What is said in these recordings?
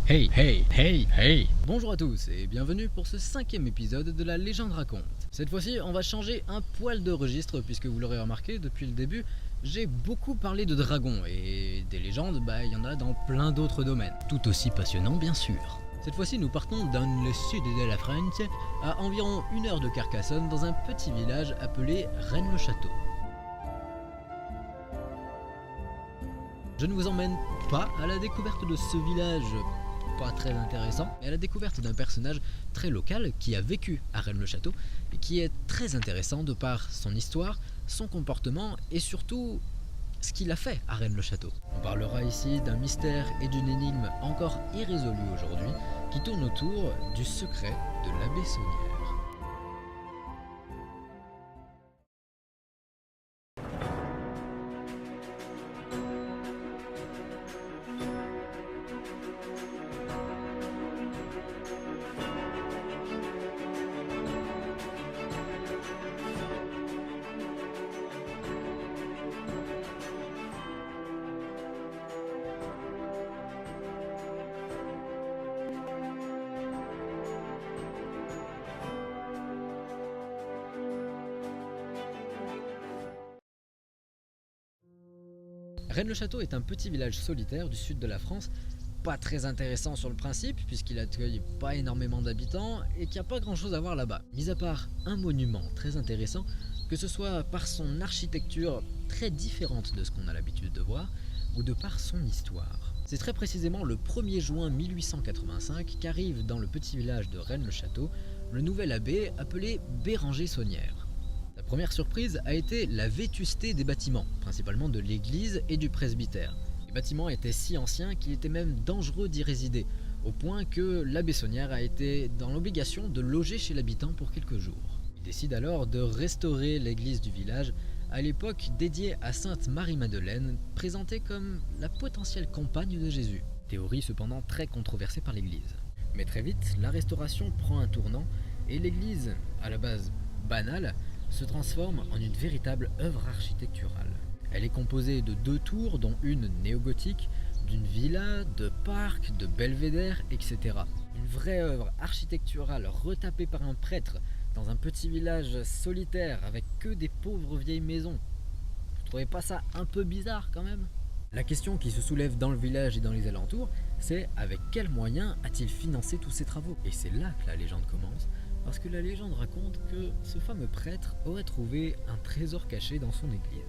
Hey, hey, hey, hey! Bonjour à tous et bienvenue pour ce 5e épisode de La Légende raconte. Cette fois-ci, on va changer un poil de registre puisque vous l'aurez remarqué depuis le début, j'ai beaucoup parlé de dragons et des légendes, il y en a dans plein d'autres domaines, tout aussi passionnants bien sûr. Cette fois-ci, nous partons dans le sud de la France, à environ 1 heure de Carcassonne, dans un petit village appelé Rennes-le-Château. Je ne vous emmène pas à la découverte de ce village pas très intéressant, mais à la découverte d'un personnage très local qui a vécu à Rennes-le-Château et qui est très intéressant de par son histoire, son comportement et surtout ce qu'il a fait à Rennes-le-Château. On parlera ici d'un mystère et d'une énigme encore irrésolue aujourd'hui qui tourne autour du secret de l'abbé Saunière. Rennes-le-Château est un petit village solitaire du sud de la France, pas très intéressant sur le principe puisqu'il accueille pas énormément d'habitants et qu'il n'y a pas grand chose à voir là-bas, mis à part un monument très intéressant, que ce soit par son architecture très différente de ce qu'on a l'habitude de voir ou de par son histoire. C'est très précisément le 1er juin 1885 qu'arrive dans le petit village de Rennes-le-Château le nouvel abbé appelé Béranger Saunière. La première surprise a été la vétusté des bâtiments, principalement de l'église et du presbytère. Les bâtiments étaient si anciens qu'il était même dangereux d'y résider, au point que l'abbé Saunière a été dans l'obligation de loger chez l'habitant pour quelques jours. Il décide alors de restaurer l'église du village, à l'époque dédiée à Sainte Marie-Madeleine, présentée comme la potentielle compagne de Jésus. Théorie cependant très controversée par l'église. Mais très vite, la restauration prend un tournant et l'église, à la base banale, se transforme en une véritable œuvre architecturale. Elle est composée de 2 tours, dont une néo-gothique, d'une villa, de parcs, de belvédères, etc. Une vraie œuvre architecturale retapée par un prêtre dans un petit village solitaire avec que des pauvres vieilles maisons. Vous trouvez pas ça un peu bizarre quand même ? La question qui se soulève dans le village et dans les alentours, c'est avec quels moyens a-t-il financé tous ces travaux ? Et c'est là que la légende commence, parce que la légende raconte que ce fameux prêtre aurait trouvé un trésor caché dans son église.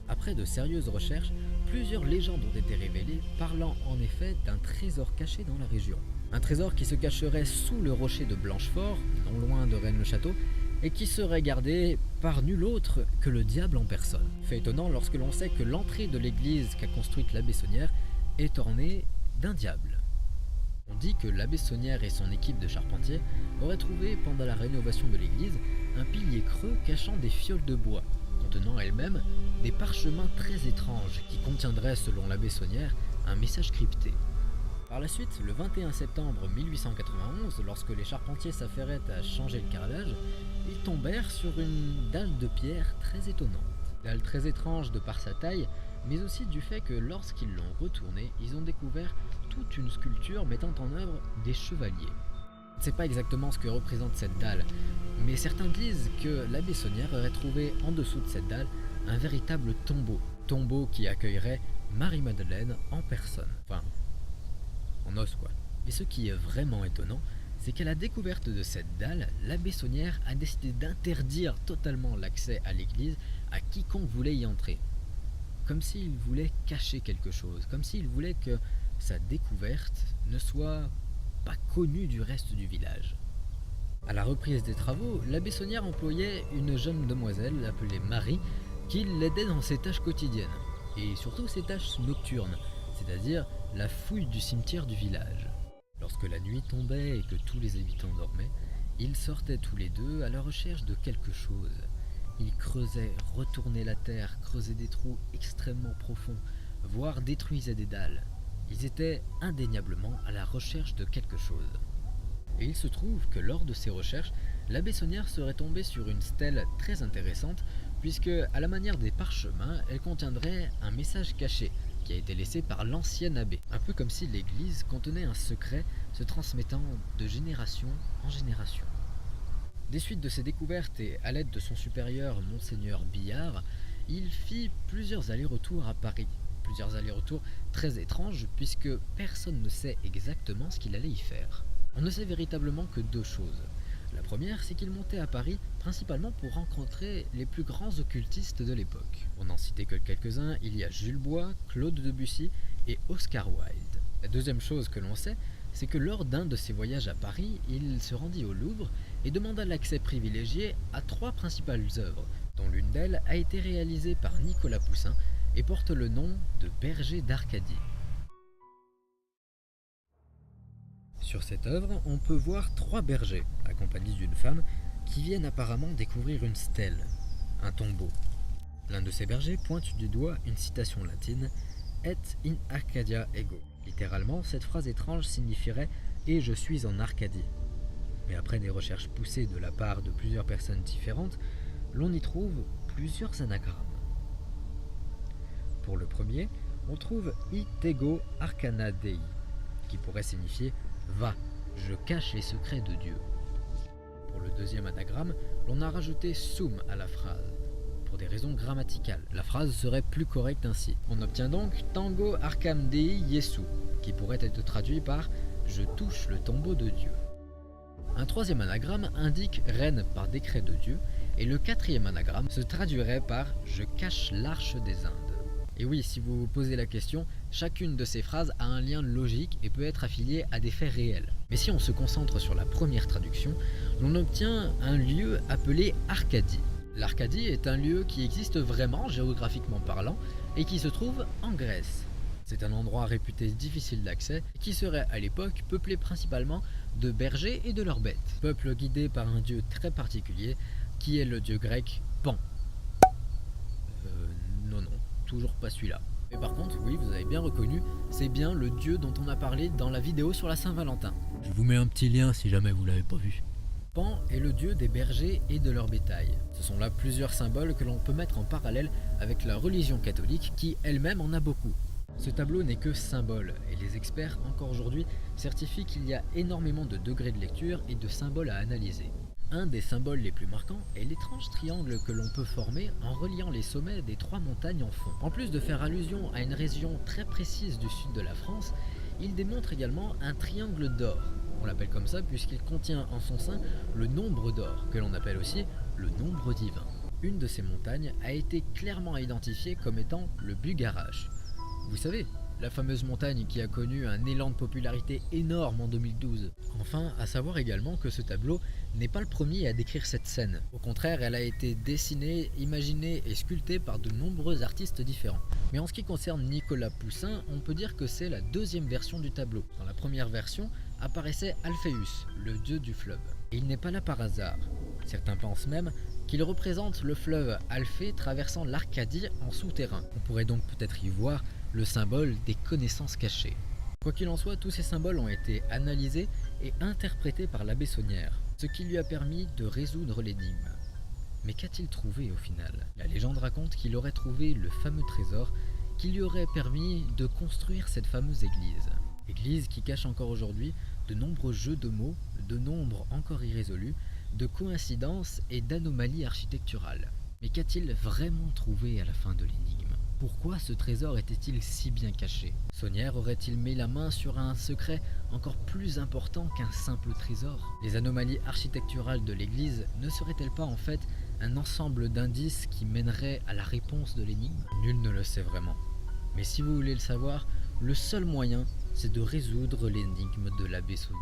Après de sérieuses recherches, plusieurs légendes ont été révélées parlant en effet d'un trésor caché dans la région. Un trésor qui se cacherait sous le rocher de Blanchefort, non loin de Rennes-le-Château, et qui serait gardé par nul autre que le diable en personne. Fait étonnant lorsque l'on sait que l'entrée de l'église qu'a construite l'abbé Saunière est ornée d'un diable. On dit que l'abbé Saunière et son équipe de charpentiers auraient trouvé pendant la rénovation de l'église un pilier creux cachant des fioles de bois, contenant elles-mêmes des parchemins très étranges qui contiendraient, selon l'abbé Saunière, un message crypté. Par la suite, le 21 septembre 1891, lorsque les charpentiers s'affairaient à changer le carrelage, ils tombèrent sur une dalle de pierre très étonnante. Dalle très étrange de par sa taille, mais aussi du fait que lorsqu'ils l'ont retournée, ils ont découvert toute une sculpture mettant en œuvre des chevaliers. On ne sait pas exactement ce que représente cette dalle, mais certains disent que l'abbé Saunière aurait trouvé en dessous de cette dalle un véritable tombeau qui accueillerait Marie-Madeleine en personne, enfin en os quoi. Mais ce qui est vraiment étonnant, c'est qu'à la découverte de cette dalle, l'abbé Saunière a décidé d'interdire totalement l'accès à l'église à quiconque voulait y entrer. Comme s'il voulait cacher quelque chose, comme s'il voulait que sa découverte ne soit pas connue du reste du village. À la reprise des travaux, l'abbé Saunière employait une jeune demoiselle appelée Marie qui l'aidait dans ses tâches quotidiennes, et surtout ses tâches nocturnes, c'est-à-dire la fouille du cimetière du village. Lorsque la nuit tombait et que tous les habitants dormaient, ils sortaient tous les deux à la recherche de quelque chose. Ils creusaient, retournaient la terre, creusaient des trous extrêmement profonds, voire détruisaient des dalles. Ils étaient indéniablement à la recherche de quelque chose. Et il se trouve que lors de ces recherches, l'abbé Saunière serait tombé sur une stèle très intéressante, puisque, à la manière des parchemins, elle contiendrait un message caché, qui a été laissé par l'ancien abbé. Un peu comme si l'église contenait un secret se transmettant de génération en génération. Des suites de ces découvertes et à l'aide de son supérieur Monseigneur Billard, il fit plusieurs allers-retours à Paris. Plusieurs allers-retours très étranges puisque personne ne sait exactement ce qu'il allait y faire. On ne sait véritablement que deux choses. La première, c'est qu'il montait à Paris principalement pour rencontrer les plus grands occultistes de l'époque. On n'en citait que quelques-uns, il y a Jules Bois, Claude Debussy et Oscar Wilde. La deuxième chose que l'on sait, c'est que lors d'un de ses voyages à Paris, il se rendit au Louvre et demanda l'accès privilégié à trois principales œuvres, dont l'une d'elles a été réalisée par Nicolas Poussin et porte le nom de Berger d'Arcadie. Sur cette œuvre, on peut voir trois bergers, accompagnés d'une femme, qui viennent apparemment découvrir une stèle, un tombeau. L'un de ces bergers pointe du doigt une citation latine « Et in Arcadia ego ». Littéralement, cette phrase étrange signifierait « et je suis en Arcadie ». Mais après des recherches poussées de la part de plusieurs personnes différentes, l'on y trouve plusieurs anagrammes. Pour le premier, on trouve « Itego arcana dei », qui pourrait signifier « Va, je cache les secrets de Dieu ». Pour le deuxième anagramme, l'on a rajouté « sum » à la phrase. Pour des raisons grammaticales, la phrase serait plus correcte ainsi. On obtient donc « Tango arcam dei Jesu », qui pourrait être traduit par « Je touche le tombeau de Dieu ». Un troisième anagramme indique « reine par décret de Dieu » et le quatrième anagramme se traduirait par « Je cache l'arche des Indes ». Et oui, si vous vous posez la question, chacune de ces phrases a un lien logique et peut être affiliée à des faits réels. Mais si on se concentre sur la première traduction, l'on obtient un lieu appelé Arcadie. L'Arcadie est un lieu qui existe vraiment, géographiquement parlant, et qui se trouve en Grèce. C'est un endroit réputé difficile d'accès, qui serait à l'époque peuplé principalement de bergers et de leurs bêtes. Peuple guidé par un dieu très particulier, qui est le dieu grec Pan. Non, toujours pas celui-là. Mais par contre, oui, vous avez bien reconnu, c'est bien le dieu dont on a parlé dans la vidéo sur la Saint-Valentin. Je vous mets un petit lien si jamais vous l'avez pas vu. Pan est le dieu des bergers et de leur bétail. Ce sont là plusieurs symboles que l'on peut mettre en parallèle avec la religion catholique qui elle-même en a beaucoup. Ce tableau n'est que symbole, et les experts, encore aujourd'hui, certifient qu'il y a énormément de degrés de lecture et de symboles à analyser. Un des symboles les plus marquants est l'étrange triangle que l'on peut former en reliant les sommets des trois montagnes en fond. En plus de faire allusion à une région très précise du sud de la France, il démontre également un triangle d'or. On l'appelle comme ça puisqu'il contient en son sein le nombre d'or, que l'on appelle aussi le nombre divin. Une de ces montagnes a été clairement identifiée comme étant le Bugarache. Vous savez, la fameuse montagne qui a connu un élan de popularité énorme en 2012. Enfin, à savoir également que ce tableau n'est pas le premier à décrire cette scène. Au contraire, elle a été dessinée, imaginée et sculptée par de nombreux artistes différents. Mais en ce qui concerne Nicolas Poussin, on peut dire que c'est la deuxième version du tableau. Dans la première version, apparaissait Alphéus, le dieu du fleuve. Et il n'est pas là par hasard. Certains pensent même qu'il représente le fleuve Alphée traversant l'Arcadie en souterrain. On pourrait donc peut-être y voir le symbole des connaissances cachées. Quoi qu'il en soit, tous ces symboles ont été analysés et interprétés par l'abbé Saunière, ce qui lui a permis de résoudre l'énigme. Mais qu'a-t-il trouvé au final? La légende raconte qu'il aurait trouvé le fameux trésor qui lui aurait permis de construire cette fameuse église. Église qui cache encore aujourd'hui de nombreux jeux de mots, de nombres encore irrésolus, de coïncidences et d'anomalies architecturales. Mais qu'a-t-il vraiment trouvé à la fin de l'énigme? Pourquoi ce trésor était-il si bien caché? Saunière aurait-il mis la main sur un secret encore plus important qu'un simple trésor? Les anomalies architecturales de l'église ne seraient-elles pas en fait un ensemble d'indices qui mèneraient à la réponse de l'énigme? Nul ne le sait vraiment. Mais si vous voulez le savoir, le seul moyen, c'est de résoudre l'énigme de l'abbé Saunière.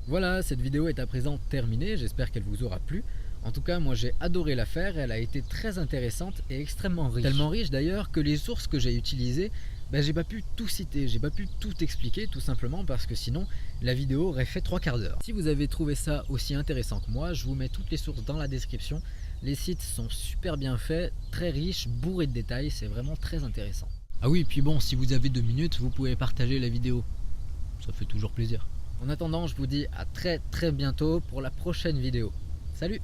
Voilà, cette vidéo est à présent terminée, j'espère qu'elle vous aura plu. En tout cas, moi j'ai adoré la faire, elle a été très intéressante et extrêmement riche. Tellement riche d'ailleurs que les sources que j'ai utilisées, j'ai pas pu tout citer, j'ai pas pu tout expliquer tout simplement parce que sinon la vidéo aurait fait 3 quarts d'heure. Si vous avez trouvé ça aussi intéressant que moi, je vous mets toutes les sources dans la description. Les sites sont super bien faits, très riches, bourrés de détails, c'est vraiment très intéressant. Ah oui, puis bon, si vous avez 2 minutes, vous pouvez partager la vidéo, ça fait toujours plaisir. En attendant, je vous dis à très bientôt pour la prochaine vidéo. Salut!